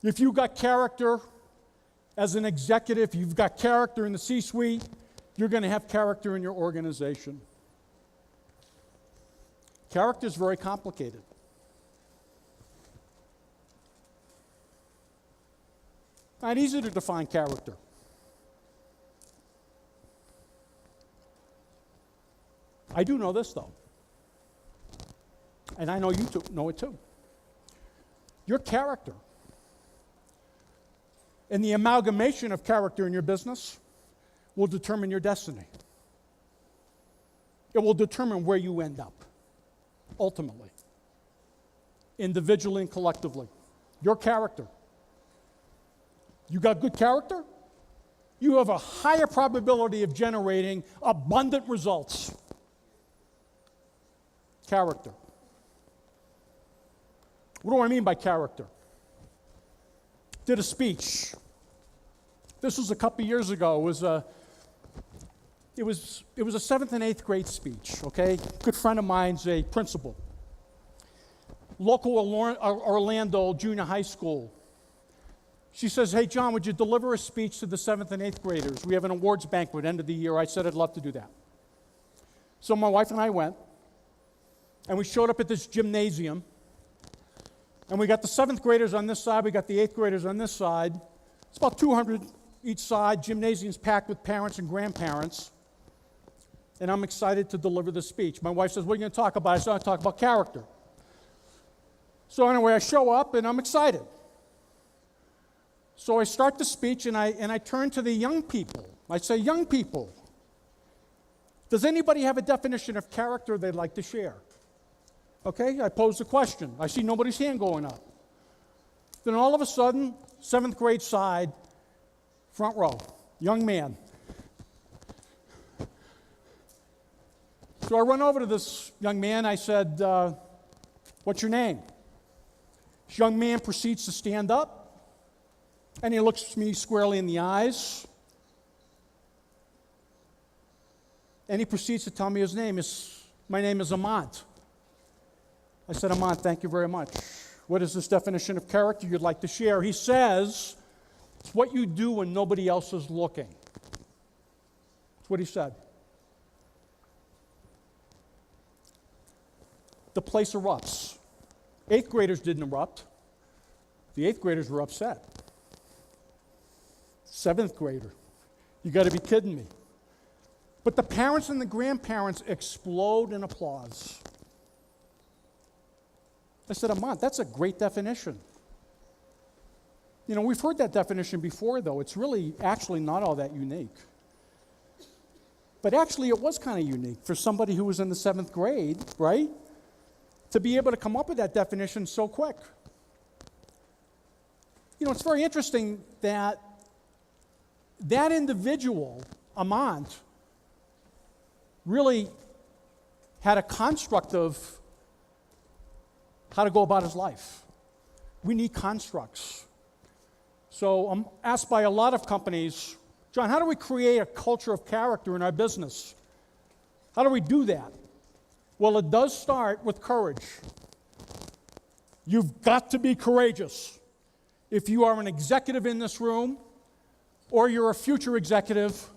If you've got character as an executive, you've got character in the C-suite, you're going to have character in your organization. Character is very complicated. Not easy to define character. I do know this, though. And I know you know it too. Your character and the amalgamation of character in your business will determine your destiny. It will determine where you end up, ultimately, individually and collectively. Your character. You got good character, you have a higher probability of generating abundant results. Character. What do I mean by character? Did a speech. This was a couple years ago. It was a 7th and 8th grade speech, okay? Good friend of mine's a principal. Local Orlando Junior High School. She says, hey, John, would you deliver a speech to the 7th and 8th graders? We have an awards banquet end of the year. I said, I'd love to do that. So my wife and I went, and we showed up at this gymnasium, and we got the 7th graders on this side, we got the 8th graders on this side. It's about 200 each side. Gymnasium's packed with parents and grandparents. And I'm excited to deliver the speech. My wife says, what are you going to talk about? I said, I'm going to talk about character. So anyway, I show up, and I'm excited. So I start the speech, and I turn to the young people. I say, young people, does anybody have a definition of character they'd like to share? Okay, I pose the question. I see nobody's hand going up. Then all of a sudden, 7th grade side, front row, young man. So I run over to this young man. I said, what's your name? This young man proceeds to stand up. And he looks me squarely in the eyes. And he proceeds to tell me his name. My name is Amant. I said, Amant, thank you very much. What is this definition of character you'd like to share? He says, it's what you do when nobody else is looking. That's what he said. The place erupts. 8th graders didn't erupt. The 8th graders were upset. 7th grader. You got to be kidding me. But the parents and the grandparents explode in applause. I said, Amant, that's a great definition. You know, we've heard that definition before, though. It's really actually not all that unique. But actually, it was kind of unique for somebody who was in the 7th grade, right? To be able to come up with that definition so quick. You know, it's very interesting that individual, Amant, really had a construct of how to go about his life. We need constructs. So I'm asked by a lot of companies, John, how do we create a culture of character in our business? How do we do that? Well, it does start with courage. You've got to be courageous. If you are an executive in this room, or you're a future executive,